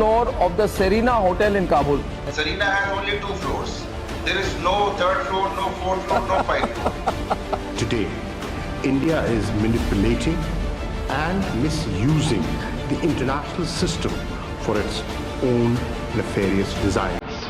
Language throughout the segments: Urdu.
floor of the Serena Hotel in Kabul. Serena has only 2 floors. There is no 3rd floor, no 4th floor, no 5th floor. Today, India is manipulating and misusing the international system for its own nefarious desires.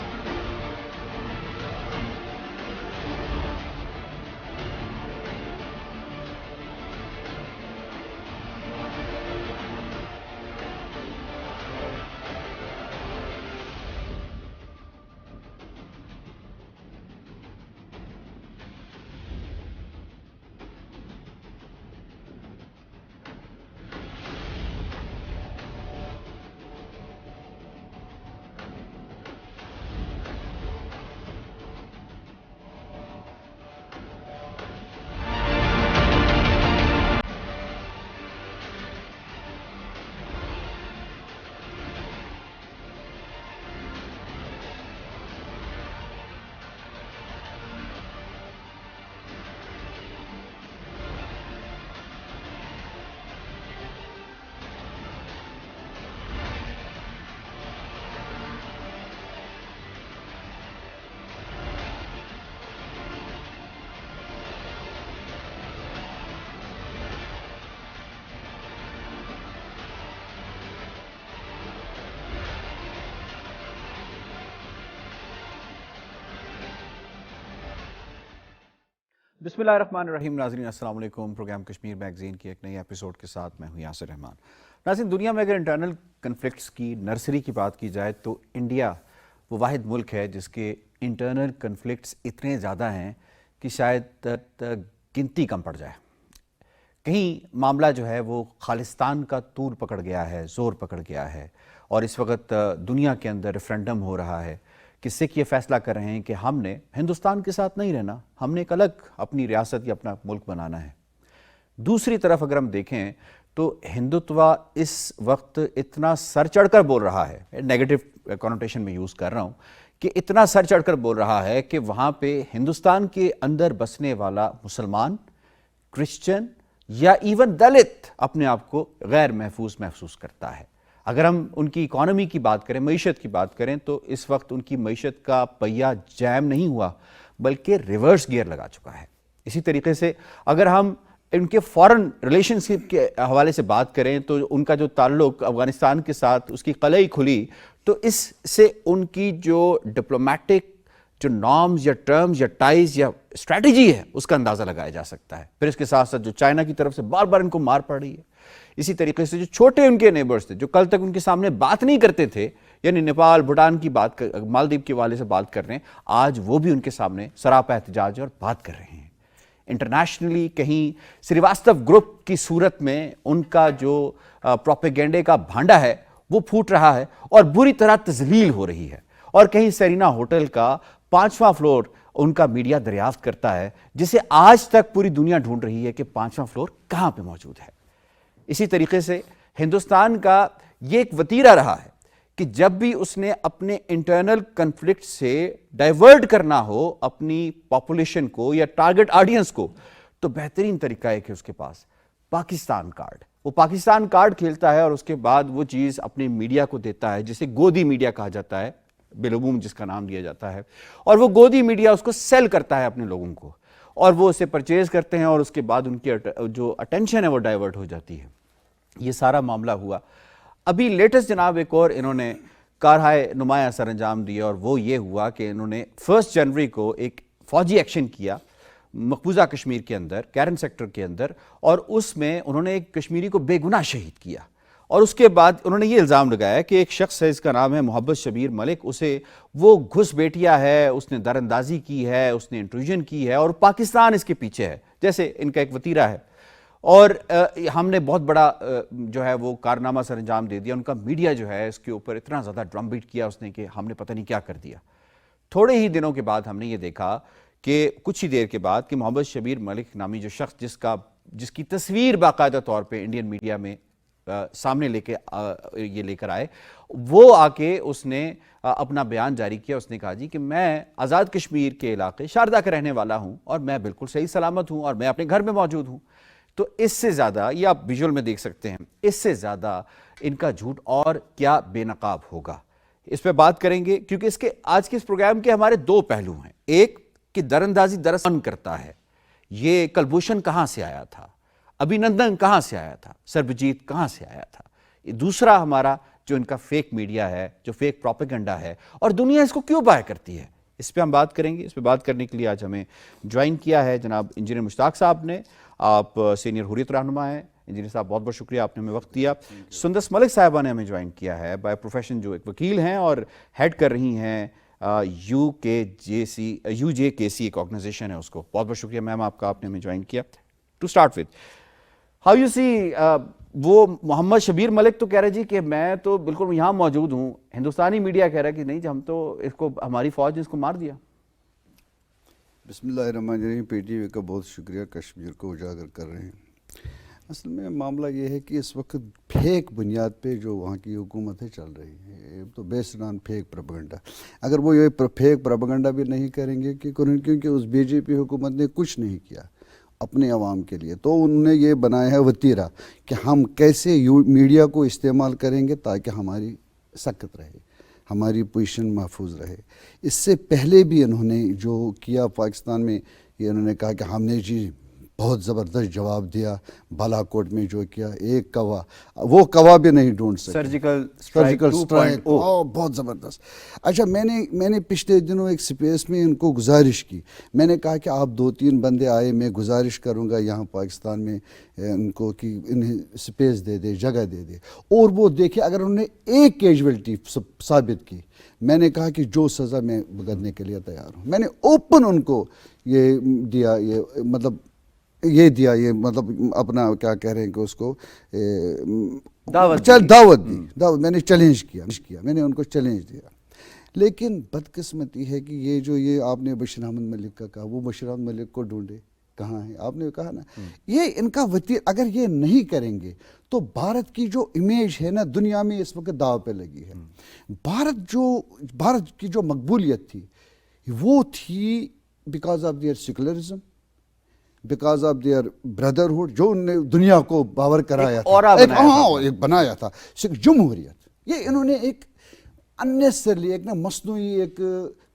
بسم اللہ الرحمن الرحیم. ناظرین السلام علیکم. پروگرام کشمیر میگزین کی ایک نئی ایپیسوڈ کے ساتھ میں ہوں یاسر رحمان. ناظرین, دنیا میں اگر انٹرنل کنفلکٹس کی نرسری کی بات کی جائے تو انڈیا وہ واحد ملک ہے جس کے انٹرنل کنفلکٹس اتنے زیادہ ہیں کہ شاید گنتی کم پڑ جائے. کہیں معاملہ جو ہے وہ خالصتان کا طول پکڑ گیا ہے, زور پکڑ گیا ہے, اور اس وقت دنیا کے اندر ریفرینڈم ہو رہا ہے کہ سکھ یہ فیصلہ کر رہے ہیں کہ ہم نے ہندوستان کے ساتھ نہیں رہنا, ہم نے ایک الگ اپنی ریاست یا اپنا ملک بنانا ہے. دوسری طرف اگر ہم دیکھیں تو ہندوتوا اس وقت اتنا سر چڑھ کر بول رہا ہے, نیگیٹو کونوٹیشن میں یوز کر رہا ہوں, کہ اتنا سر چڑھ کر بول رہا ہے کہ وہاں پہ ہندوستان کے اندر بسنے والا مسلمان, کرسچن یا ایون دلت اپنے آپ کو غیر محفوظ کرتا ہے. اگر ہم ان کی اکانومی کی بات کریں, معیشت کی بات کریں, تو اس وقت ان کی معیشت کا پہیہ جیم نہیں ہوا بلکہ ریورس گیئر لگا چکا ہے. اسی طریقے سے اگر ہم ان کے فارن ریلیشنشپ کے حوالے سے بات کریں تو ان کا جو تعلق افغانستان کے ساتھ اس کی قلعی کھلی, تو اس سے ان کی جو ڈپلومیٹک جو نارمز یا ٹرمز یا ٹائز یا اسٹریٹجی ہے اس کا اندازہ لگایا جا سکتا ہے. پھر اس کے ساتھ ساتھ جو چائنا کی طرف سے بار بار ان کو مار پڑ رہی ہے. اسی طریقے سے جو چھوٹے ان کے نیبرز تھے جو کل تک ان کے سامنے بات نہیں کرتے تھے, یعنی نیپال, بھوٹان کی بات, مالدیپ کے حوالے سے بات کر رہے ہیں, آج وہ بھی ان کے سامنے سراپا احتجاج اور بات کر رہے ہیں. انٹرنیشنلی کہیں سریواستو گروپ کی صورت میں ان کا جو پروپیگنڈے کا بھانڈا ہے وہ پھوٹ رہا ہے اور بری طرح تذلیل ہو رہی ہے. اور کہیں سیرینا ہوٹل کا 5واں فلور ان کا میڈیا دریافت کرتا ہے, جسے آج تک پوری دنیا ڈھونڈ رہی ہے کہ 5واں فلور کہاں پہ موجود ہے. اسی طریقے سے ہندوستان کا یہ ایک وتیرہ رہا ہے کہ جب بھی اس نے اپنے انٹرنل کنفلکٹ سے ڈائیورٹ کرنا ہو اپنی پاپولیشن کو یا ٹارگٹ آڈینس کو, تو بہترین طریقہ ہے کہ اس کے پاس پاکستان کارڈ, وہ پاکستان کارڈ کھیلتا ہے اور اس کے بعد وہ چیز اپنے میڈیا کو دیتا ہے, جسے گودی میڈیا کہا جاتا ہے, بالعموم جس کا نام دیا جاتا ہے, اور وہ گودی میڈیا اس کو سیل کرتا ہے اپنے لوگوں کو, اور وہ اسے پرچیز کرتے ہیں اور اس کے بعد ان کی جو اٹینشن ہے وہ ڈائیورٹ ہو جاتی ہے. یہ سارا معاملہ ہوا. ابھی لیٹسٹ جناب ایک اور انہوں نے کارہائے نمایاں سر انجام دیا, اور وہ یہ ہوا کہ انہوں نے 1 جنوری کو ایک فوجی ایکشن کیا مقبوضہ کشمیر کے اندر, کیرن سیکٹر کے اندر, اور اس میں انہوں نے ایک کشمیری کو بے گناہ شہید کیا. اور اس کے بعد انہوں نے یہ الزام لگایا کہ ایک شخص ہے, اس کا نام ہے محبت شبیر ملک, اسے وہ گھس بیٹیا ہے, اس نے در اندازی کی ہے, اس نے انٹروژن کی ہے, اور پاکستان اس کے پیچھے ہے, جیسے ان کا ایک وتیرہ ہے. اور ہم نے بہت بڑا جو ہے وہ کارنامہ سر انجام دے دیا. ان کا میڈیا جو ہے اس کے اوپر اتنا زیادہ ڈرم بیٹ کیا اس نے کہ ہم نے پتہ نہیں کیا کر دیا. تھوڑے ہی دنوں کے بعد ہم نے یہ دیکھا کہ کچھ ہی دیر کے بعد کہ محمد شبیر ملک نامی جو شخص جس کی تصویر باقاعدہ طور پہ انڈین میڈیا میں سامنے لے کر آئے, وہ آ کے اس نے اپنا بیان جاری کیا. اس نے کہا جی کہ میں آزاد کشمیر کے علاقے شاردا کا رہنے والا ہوں اور میں بالکل صحیح سلامت ہوں اور میں اپنے گھر میں موجود ہوں. تو اس سے زیادہ، یہ آپ ویژول میں دیکھ سکتے ہیں، اس سے زیادہ ان کا جھوٹ اور کیا بے نقاب ہوگا. اس پہ بات کریں گے کیونکہ اس کے آج کے اس پروگرام کے ہمارے دو پہلو ہیں. ایک کہ دراندازی دراصل کرتا ہے، یہ کلبھوشن کہاں سے آیا تھا، ابھینندن کہاں سے آیا تھا، سربجیت کہاں سے آیا تھا. یہ دوسرا ہمارا جو ان کا فیک میڈیا ہے، جو فیک پروپیگنڈا ہے، اور دنیا اس کو کیوں بائے کرتی ہے، اس پہ ہم بات کریں گے. اس پہ بات کرنے کے لیے آج ہمیں جوائن کیا ہے جناب انجینئر مشتاق صاحب نے. آپ سینئر حریت رہنما ہیں. انجینئر صاحب بہت بہت شکریہ، آپ نے ہمیں وقت دیا. سندس ملک صاحبہ نے ہمیں جوائن کیا ہے، بائی پروفیشن جو ایک وکیل ہیں اور ہیڈ کر رہی ہیں یو جے کے سی ایک آرگنائزیشن ہے اس کو. بہت بہت شکریہ میم آپ کا، آپ نے ہمیں جوائن کیا. To start with how you see, وہ محمد شبیر ملک تو کہہ رہے جی کہ میں تو بالکل یہاں موجود ہوں، ہندوستانی میڈیا کہہ رہا ہے کہ نہیں جی ہم تو اس کو، ہماری فوج نے اس کو مار دیا. بسم اللہ الرحمن الرحیم. پی ٹی وی کا بہت شکریہ، کشمیر کو اجاگر کر رہے ہیں. اصل میں معاملہ یہ ہے کہ اس وقت پھیک بنیاد پہ جو وہاں کی حکومتیں چل رہی ہیں تو بیسڈ آن پھیک پروپیگنڈا. اگر وہ یہ پھیک پروپیگنڈا بھی نہیں کریں گے کیونکہ اس بی جے پی حکومت نے کچھ نہیں کیا اپنے عوام کے لیے، تو انہوں نے یہ بنایا ہے وتیرہ کہ ہم کیسے میڈیا کو استعمال کریں گے تاکہ ہماری سکت رہے، ہماری پوزیشن محفوظ رہے. اس سے پہلے بھی انہوں نے جو کیا پاکستان میں، یہ انہوں نے کہا کہ ہم نے جی بہت زبردست جواب دیا بالا کوٹ میں جو کیا، ایک کوا، وہ کوا بھی نہیں ڈھونڈ سکے، سرجیکل اسٹرائک بہت زبردست. اچھا میں نے پچھلے دنوں ایک سپیس میں ان کو گزارش کی، میں نے کہا کہ آپ 2-3 بندے آئے، میں گزارش کروں گا یہاں پاکستان میں ان کو کہ انہیں سپیس دے دے، جگہ دے دے، اور وہ دیکھے اگر انہوں نے ایک کیجویلٹی ثابت کی، میں نے کہا کہ جو سزا میں بھگتنے کے لیے تیار ہوں. میں نے اوپن ان کو یہ دیا، یہ مطلب اپنا کیا کہہ رہے ہیں کہ اس کو دعوت دی، میں نے چیلنج کیا، میں نے ان کو چیلنج دیا. لیکن بدقسمتی ہے کہ یہ آپ نے بشیر احمد ملک کا کہا، وہ بشیر احمد ملک کو ڈھونڈے کہاں ہے، آپ نے کہا نا، یہ ان کا اگر یہ نہیں کریں گے تو بھارت کی جو امیج ہے نا دنیا میں اس وقت داو پہ لگی ہے. بھارت کی جو مقبولیت تھی وہ تھی because of their secularism, because of their brotherhood, جو انہوں نے دنیا کو باور کرایا تھا، ایک بنایا تھا جمہوریت. یہ انہوں نے ایک اننیسرلی ایک مصنوعی ایک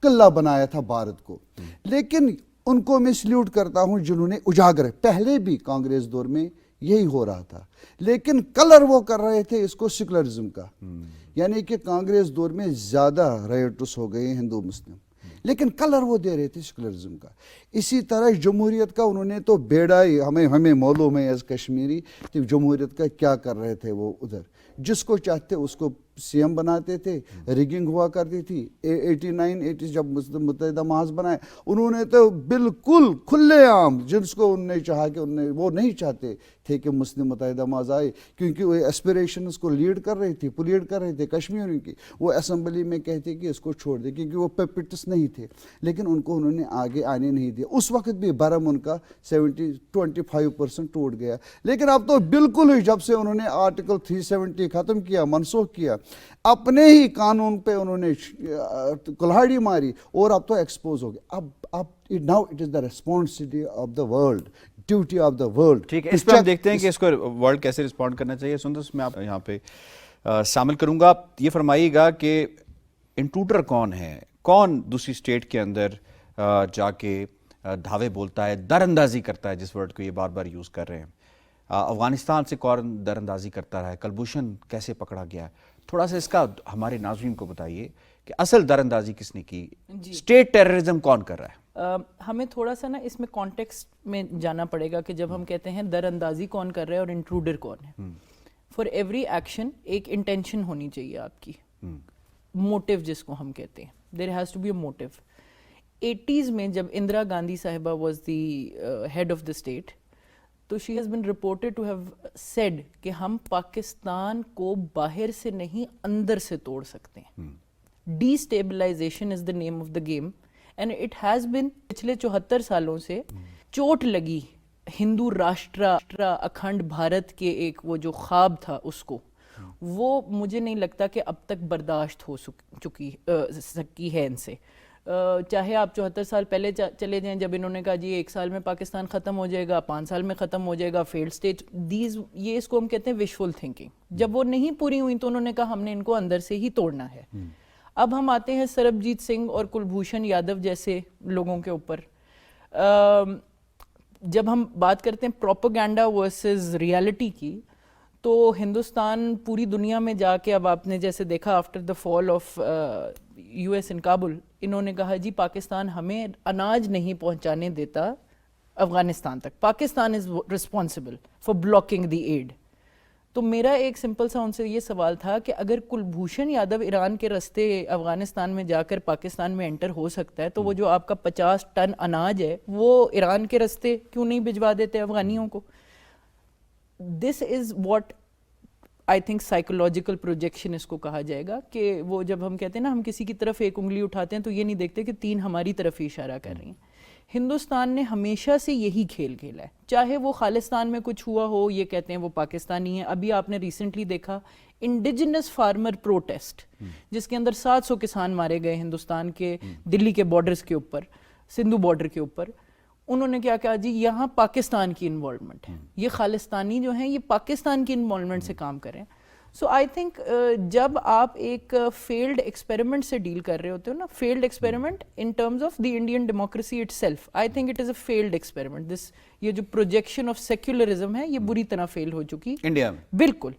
قلعہ بنایا تھا بھارت کو. لیکن ان کو میں سلیوٹ کرتا ہوں جنہوں نے اجاگر، پہلے بھی کانگریس دور میں یہی ہو رہا تھا، لیکن کلر وہ کر رہے تھے اس کو سیکولرزم کا، یعنی کہ کانگریس دور میں زیادہ رائٹس ہو گئے ہندو مسلم، لیکن کلر وہ دے رہے تھے سیکولرزم کا. اسی طرح جمہوریت کا انہوں نے تو بیڑا ہی، ہمیں معلوم ہے ایز کشمیری کہ جمہوریت کا کیا کر رہے تھے. وہ ادھر جس کو چاہتے اس کو سی ایم بناتے تھے، ریگنگ ہوا کرتی تھی. 89 جب متحدہ محاذ بنائے انہوں نے تو بالکل کھلے عام، جس کو انہوں نے چاہا کہ وہ نہیں چاہتے تھے کہ مسلم متحدہ محاذ آئے، کیونکہ وہ ایسپریشنز کو لیڈ کر رہے تھے کشمیریوں کی. وہ اسمبلی میں کہتے کہ اس کو چھوڑ دے کیونکہ وہ پیپٹس نہیں تھے، لیکن ان کو انہوں نے آگے آنے نہیں دیا. اس وقت بھی برم ان کا 25% ٹوٹ گیا. لیکن اب تو بالکل ہی جب سے انہوں نے آرٹیکل 370 ختم کیا، منسوخ کیا، اپنے ہی قانون پہ انہوں نے کلہاڑی ماری اور اب تو ایکسپوز ہو گیا. اب now it is the responsibility of the world, duty of the world. ٹھیک ہے، اس پہ ہم دیکھتے ہیں کہ اس کو ورلڈ کیسے رسپونڈ کرنا چاہیے. سندس میں آپ یہاں پہ شامل کروں گا. آپ یہ فرمائیے گا کہ انٹروڈر کون ہے، کون دوسری اسٹیٹ کے اندر جا کے دھاوے بولتا ہے، در اندازی کرتا ہے، جس ورڈ کو یہ بار بار یوز کر رہے ہیں. افغانستان سے کون در اندازی کرتا رہا ہے، کلبھوشن کیسے پکڑا گیا ہے. تھوڑا سا اس کا ہمارے ناظرین کو بتائیے کہ اصل در اندازی کس نے کی، اسٹیٹ ٹیررزم کون کر رہا ہے. ہمیں تھوڑا سا نا اس میں کانٹیکسٹ میں جانا پڑے گا کہ جب ہم کہتے ہیں در اندازی کون کر رہا ہے اور انٹروڈر کون ہے. فار ایوری ایکشن ایک انٹینشن ہونی چاہیے آپ کی، موٹیو جس کو ہم کہتے ہیں، there has to be a motive. 80s میں جب اندرا گاندھی صاحبہ was the head of the state, تو she has been reported to have said کہ ہم پاکستان کو باہر سے نہیں اندر سے توڑ سکتے ہیں. D stabilisation is the name of the game, and it has been پچھلے 74 سالوں سے چوٹ لگی ہندو راشٹرا اکھنڈ بھارت کے ایک وہ جو خواب تھا اس کو، وہ مجھے نہیں لگتا کہ اب تک برداشت ہو سکی ہے ان سے. چاہے آپ 74 سال پہلے چلے جائیں جب انہوں نے کہا جی 1 سال میں پاکستان ختم ہو جائے گا, 5 سال میں ختم ہو جائے گا, فیلڈ اسٹیٹ, یہ اس کو ہم کہتے ہیں وشفل تھنکنگ. جب وہ نہیں پوری ہوئی تو انہوں نے کہا ہم نے ان کو اندر سے ہی توڑنا ہے. اب ہم آتے ہیں سربجیت سنگھ اور کلبھوشن یادو جیسے لوگوں کے اوپر. جب ہم بات کرتے ہیں پروپیگنڈا ورسز ریالٹی کی, تو ہندوستان پوری دنیا میں جا کے, اب آپ نے جیسے دیکھا after the fall of US in ان کابل, انہوں نے کہا جی پاکستان ہمیں اناج نہیں پہنچانے دیتا افغانستان تک, Pakistan is responsible for blocking the aid. تو میرا ایک سمپل سا ان سے یہ سوال تھا کہ اگر کلبھوشن یادو ایران کے راستے افغانستان میں جا کر پاکستان میں انٹر ہو سکتا ہے, تو وہ جو آپ کا 50 ٹن اناج ہے وہ ایران کے راستے کیوں نہیں بھجوا دیتے افغانیوں کو؟ This is what I think psychological projection اس کو کہا جائے گا, کہ وہ جب ہم کہتے ہیں نا ہم کسی کی طرف ایک انگلی اٹھاتے ہیں تو یہ نہیں دیکھتے کہ 3 ہماری طرف ہی اشارہ کر رہی ہیں. ہندوستان نے ہمیشہ سے یہی کھیل کھیلا ہے, چاہے وہ خالستان میں کچھ ہوا ہو, یہ کہتے ہیں وہ پاکستانی ہیں. ابھی آپ نے ریسنٹلی دیکھا انڈیجنس فارمر پروٹیسٹ, جس کے اندر 700 کسان مارے گئے ہندوستان کے دلی کے بارڈرز کے اوپر, سندھو بارڈر کے اوپر. انہوں نے کیا کہا جی یہاں پاکستان کی انوالومنٹ ہے, یہ خالستانی جو ہیں یہ پاکستان کی انوالومنٹ سے کام کر رہے ہیں. سو آئی تھنک جب آپ ایک فیلڈ ایکسپیریمنٹ سے ڈیل کر رہے ہوتے ہو نا, field experiment in terms of the Indian democracy it self, I think it is a field experiment. یہ جو پروجیکشن آف سیکولرزم ہے یہ بری طرح فیل ہو چکی انڈیا میں, بالکل.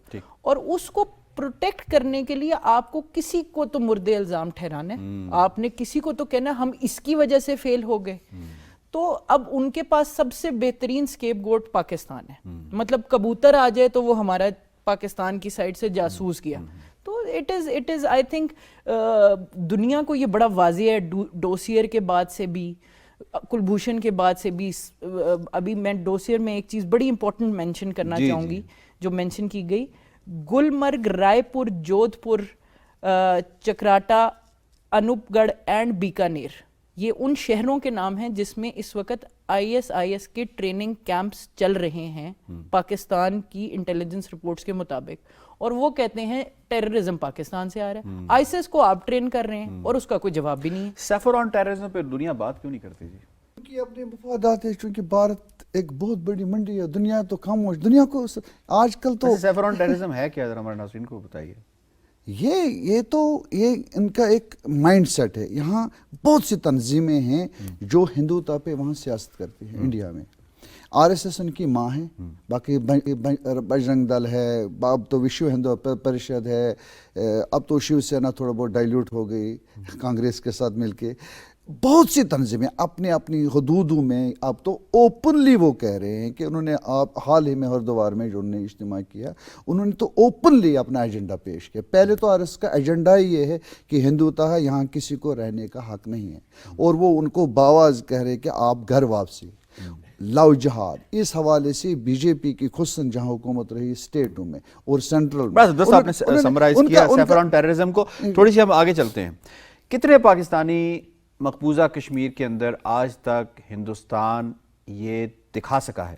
اور اس کو پروٹیکٹ کرنے کے لیے آپ کو کسی کو تو مرد الزام ٹھہرانا ہے, آپ نے کسی کو تو کہنا ہم اس کی وجہ سے فیل ہو گئے. تو اب ان کے پاس سب سے بہترین سکیپ گوٹ پاکستان ہے. مطلب کبوتر آ جائے تو وہ ہمارا پاکستان کی سائڈ سے جاسوس کیا. تو اٹ از آئی تھنک دنیا کو یہ بڑا واضح ہے, ڈوسیئر کے بعد سے بھی, کلبھوشن کے بعد سے بھی. ابھی میں ڈوسیئر میں ایک چیز بڑی امپورٹنٹ مینشن کرنا چاہوں گی جو مینشن کی گئی, گلمرگ, رائے پور, جودھ پور, چکراٹا, انوپ گڑھ اینڈ بیکانیر, یہ ان شہروں کے نام ہیں جس میں اس وقت ISIS کے ٹریننگ کیمپس چل رہے ہیں پاکستان کی انٹیلیجنس رپورٹس کے مطابق, اور وہ کہتے ہیں ٹیررزم پاکستان سے آ رہا ہے. ISIS کو آپ ٹرین کر رہے ہیں اور اس کا کوئی جواب بھی نہیں ہے. سیفرون ٹیررزم پہ دنیا بات کیوں نہیں کرتی جی؟ کیونکہ اپنے مفادات ہے, چونکہ بھارت ایک بہت بڑی منڈی ہے, دنیا تو خاموش, دنیا کو آج کل تو. سیفرون ٹیررزم ہے کیا, ذرا ہمارے ناظرین کو بتائیے. یہ ان کا ایک مائنڈ سیٹ ہے. یہاں بہت سی تنظیمیں ہیں جو ہندوتا پہ وہاں سیاست کرتی ہیں. انڈیا میں RSS ان کی ماں ہے, باقی بجرنگ دل ہے, اب تو وشو ہندو پریشد ہے, اب تو شیو سینا تھوڑا بہت ڈائلیوٹ ہو گئی کانگریس کے ساتھ مل کے. بہت سی تنظیمیں اپنے اپنی حدودوں میں اب تو اوپنلی وہ کہہ رہے ہیں کہ انہوں نے حال ہی میں ہردوار میں جو انہوں نے اجتماع کیا, انہوں نے تو اوپنلی اپنا ایجنڈا پیش کیا. پہلے تو RSS کا ایجنڈا ہی یہ ہے کہ ہندوتا ہے, یہاں کسی کو رہنے کا حق نہیں ہے, اور وہ ان کو باواز کہہ رہے کہ آپ گھر واپسی, لو جہاد. اس حوالے سے BJP کی خصوصاً جہاں حکومت رہی اسٹیٹوں میں اور سینٹرل میں, بس آپ نے سمرائز کیا سیفرون ٹیررزم کو. تھوڑی سی ہم آگے چلتے ہیں. کتنے پاکستانی مقبوضہ کشمیر کے اندر آج تک ہندوستان یہ دکھا سکا ہے,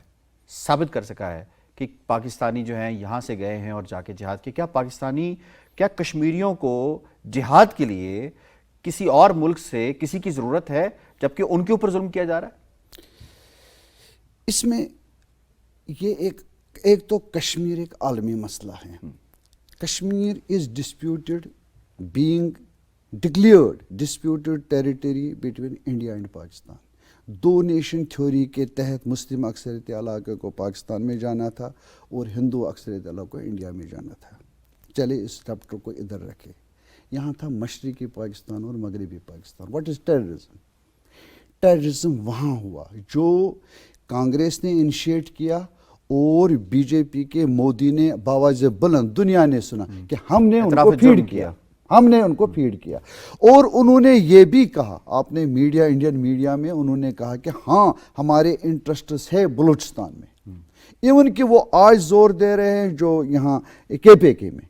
ثابت کر سکا ہے کہ پاکستانی جو ہیں یہاں سے گئے ہیں اور جا کے جہاد کے, کیا کشمیریوں کو جہاد کے لیے کسی اور ملک سے کسی کی ضرورت ہے جبکہ ان کے اوپر ظلم کیا جا رہا ہے؟ اس میں یہ ایک تو کشمیر ایک عالمی مسئلہ ہے. Kashmir is disputed being declared disputed territory between India and Pakistan. 2 nation theory کے تحت مسلم اکثریت علاقے کو پاکستان میں جانا تھا اور ہندو اکثریت علاقے کو انڈیا میں جانا تھا. چلے اس چیپٹر کو ادھر رکھے. یہاں تھا مشرقی پاکستان اور مغربی Pakistan. What is terrorism? Terrorism وہاں ہوا جو کانگریس نے انیشیٹ کیا اور BJP کے مودی نے باواز بلند دنیا نے سنا کہ ہم نے ان کو فیڈ کیا, ہم نے ان کو فیڈ کیا. اور انہوں نے یہ بھی کہا, آپ نے میڈیا, انڈین میڈیا میں انہوں نے کہا کہ ہاں ہمارے انٹرسٹس ہے بلوچستان میں. ایون کہ وہ آج زور دے رہے ہیں جو یہاں KPK میں,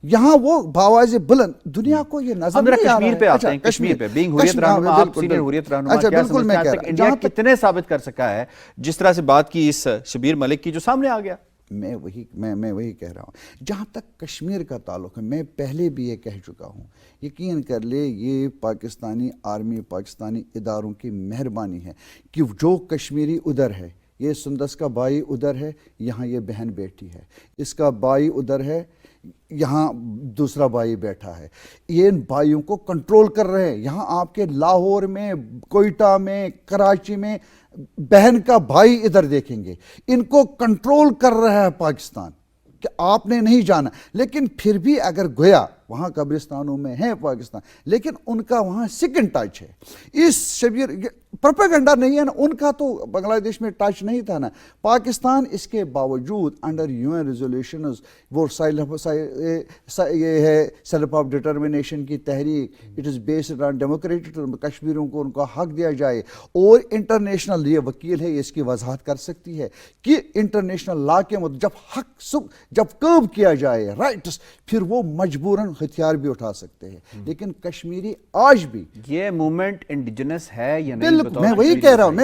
یہاں وہ باواز بلند دنیا کو یہ نظر نہیں آ رہا ہے. کشمیر پہ آتے ہیں, کشمیر پہ بینگ حریت رہنما, آپ سینئر حریت رہنما, کیا سمجھتے ہیں انڈیا کتنے ثابت کر سکا ہے جس طرح سے بات کی اس شبیر ملک کی جو سامنے آ گیا؟ میں وہی کہہ رہا ہوں. جہاں تک کشمیر کا تعلق ہے, میں پہلے بھی یہ کہہ چکا ہوں, یقین کر لے یہ پاکستانی آرمی, پاکستانی اداروں کی مہربانی ہے کہ جو کشمیری ادھر ہے, یہ سندس کا بھائی ادھر ہے, یہاں یہ بہن بیٹھی ہے, اس کا بھائی ادھر ہے, یہاں دوسرا بھائی بیٹھا ہے, یہ ان بھائیوں کو کنٹرول کر رہے ہیں. یہاں آپ کے لاہور میں, کوئٹہ میں, کراچی میں بہن کا بھائی ادھر دیکھیں گے, ان کو کنٹرول کر رہا ہے پاکستان, کہ آپ نے نہیں جانا. لیکن پھر بھی اگر گویا وہاں قبرستانوں میں ہے پاکستان, لیکن ان کا وہاں سیکنڈ ٹچ ہے. اس شبیر پروپیگنڈا نہیں ہے نا, ان کا تو بنگلہ دیش میں ٹچ نہیں تھا نا. پاکستان اس کے باوجود انڈر UN ریزولوشنز, وہ یہ ہے سیلف آف ڈٹرمنیشن کی تحریک, it is based on democratic, کشمیریوں کو ان کا حق دیا جائے. اور انٹرنیشنل یہ وکیل ہے, یہ اس کی وضاحت کر سکتی ہے کہ انٹرنیشنل لا کے مطابق جب حق جب کرب کیا جائے رائٹس, پھر وہ مجبوراً ہتھیار بھی اٹھا سکتے ہیں. لیکن کشمیری آج بھی یہ موومنٹ انڈیجنس ہے یا نہیں, میں وہی کہہ رہا ہوں,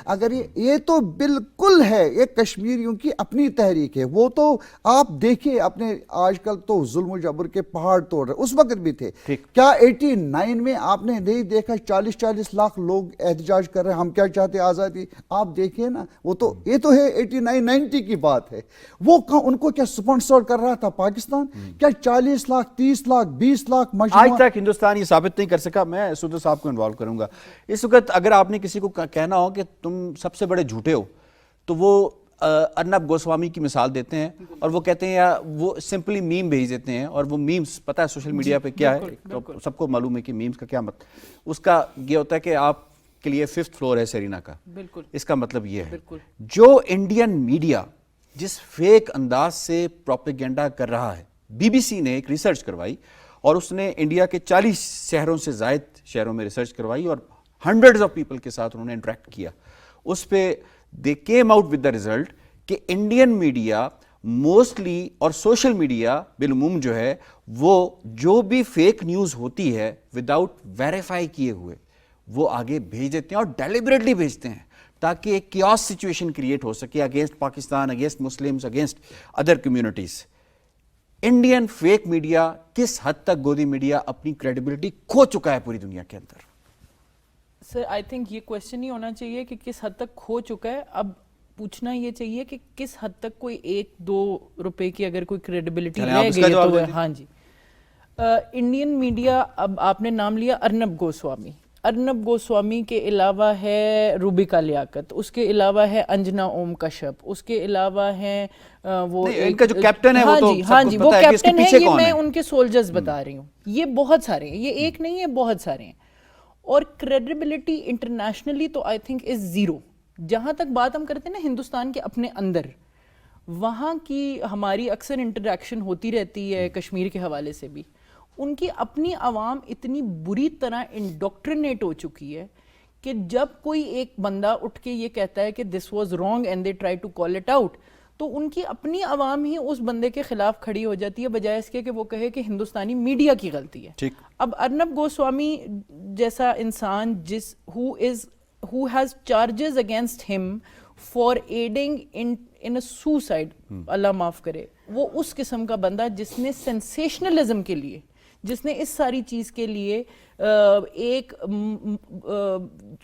اگر یہ تو بالکل ہے, یہ کشمیریوں کی اپنی تحریک ہے. وہ تو آپ دیکھیں اپنے, آج کل تو ظلم و جبر کے پہاڑ توڑ رہے, اس وقت بھی تھے. کیا 89 میں آپ نے نہیں دیکھا 40-40 لاکھ لوگ احتجاج کر رہے ہیں, ہم کیا چاہتے ہیں آزادی. آپ دیکھیں نا, وہ تو یہ تو ہے 89-90 کی بات ہے. وہ ان کو کیا سپانسر کر رہا تھا پاکستان؟ کیا 40 لاکھ 30 لاکھ 20 لاکھ آج تک ہندوستان یہ ثابت نہیں کر سکا. میں سودھو صاحب کو انوالو کروں گا اس وقت. اگر آپ نے کسی کو کہنا ہو کہ تم سب سے بڑے جھوٹے ہو, تو وہ ارنب گوسوامی کی مثال دیتے ہیں, اور وہ کہتے ہیں, یا وہ سمپلی میم بھیج دیتے ہیں, اور وہ میمز پتہ ہے سوشل میڈیا پہ کیا ہے, تو سب کو معلوم ہے کہ میمز کا کیا مطلب. اس کا یہ ہوتا ہے کہ آپ کے لیے 5th فلور ہے سرینا کا, اس کا مطلب یہ ہے. جو انڈین میڈیا جس فیک انداز سے پروپیگنڈا کر رہا ہے, BBC نے ایک ریسرچ کروائی, اور اس نے انڈیا کے 40 شہروں سے زائد شہروں میں ریسرچ کروائی, اور ہنڈریڈز آف پیپل کے ساتھ انہوں نے انٹریکٹ کیا. اس پہ they came out with the result کہ انڈین میڈیا موسٹلی, اور سوشل میڈیا بالعموم جو ہے, وہ جو بھی فیک نیوز ہوتی ہے وداؤٹ ویریفائی کیے ہوئے وہ آگے بھیج دیتے ہیں, اور ڈیلیبریٹلی بھیجتے ہیں تاکہ ایک کیوس سچویشن کریٹ ہو سکے against Pakistan, against Muslims, against other communities. Indian fake media کس حد تک گودی میڈیا اپنی کریڈیبلٹی کھو چکا ہے پوری دنیا کے اندر؟ سر آئی تھنک یہ کوشچن ہی ہونا چاہیے کہ کس حد تک کھو چکا ہے. اب پوچھنا یہ چاہیے کہ کس حد تک کوئی 1-2 روپے کی اگر کوئی کریڈیبلٹی رہ گئی ہے تو. ہاں جی, انڈین میڈیا, اب آپ نے نام لیا ارنب گوسوامی. ارنب گوسوامی کے علاوہ ہے روبیکا لیاقت, اس کے علاوہ ہے انجنا اوم کشپ, اس کے علاوہ ہے وہ ان کا جو کیپٹن ہے, ہاں جی وہ کیپٹن ہے. یہ میں ان کے سولجرز بتا رہی ہوں, یہ بہت سارے ہیں, یہ ایک نہیں ہے, بہت سارے ہیں. اور کریڈیبلٹی انٹرنیشنلی تو آئی تھنک از زیرو. جہاں تک بات ہم کرتے ہیں نا ہندوستان کے اپنے اندر, وہاں کی ہماری اکثر انٹریکشن ہوتی رہتی ہے کشمیر کے حوالے سے بھی. ان کی اپنی عوام اتنی بری طرح انڈوکٹرینیٹ ہو چکی ہے کہ جب کوئی ایک بندہ اٹھ کے یہ کہتا ہے کہ this was wrong and they try to call it out, تو ان کی اپنی عوام ہی اس بندے کے خلاف کھڑی ہو جاتی ہے, بجائے اس کے کہ وہ کہے کہ ہندوستانی میڈیا کی غلطی ہے. اب ارنب گوسوامی جیسا انسان who has charges against him for aiding in a suicide, اللہ معاف کرے, وہ اس قسم کا بندہ جس نے سینسیشنلزم کے لیے, جس نے اس ساری چیز کے لیے ایک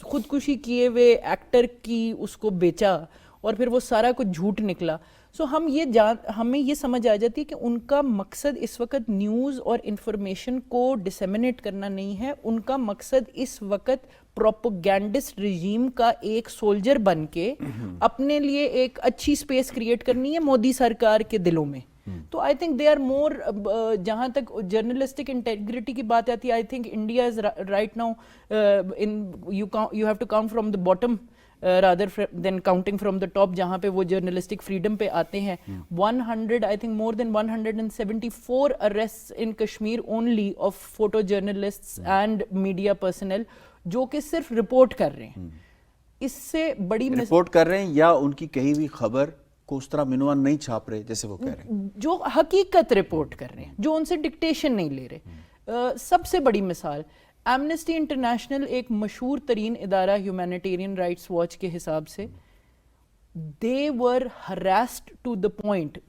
خودکشی کیے ہوئے ایکٹر کی اس کو بیچا, اور پھر وہ سارا کچھ جھوٹ نکلا. سو ہمیں یہ سمجھ آ جاتی ہے کہ ان کا مقصد اس وقت نیوز اور انفارمیشن کو ڈسیمنیٹ کرنا نہیں ہے. ان کا مقصد اس وقت پروپیگینڈسٹ رجیم کا ایک سولجر بن کے اپنے لیے ایک اچھی سپیس کریٹ کرنی ہے مودی سرکار کے دلوں میں. تو I think they are more, جہاں تک جرنلسٹک انٹیگریٹی کی بات آتی ہے, I think India is right now you have to count from the bottom rather than counting from the top, جہاں پہ وہ جرنلسٹک فریڈم پہ آتے ہیں. 100 I think more than 174 arrests in Kashmir only of photo journalists and media personnel جو کہ صرف رپورٹ کر رہے ہیں. اس سے بڑی رپورٹ کر رہے ہیں یا ان کی کہی ہوئی خبر کو اس طرح عنوان نہیں چھاپ رہے جیسے وہ کہہ رہے ہیں, جو حقیقت رپورٹ کر رہے ہیں, جو ان سے ڈکٹیشن نہیں لے رہے. سب سے بڑی مثال ایمنسٹی انٹرنیشنل, ایک مشہور ترین ادارہ ہیومینیٹیرین رائٹس واچ کے حساب سے, they were harassed to the point,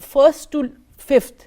1st to 5th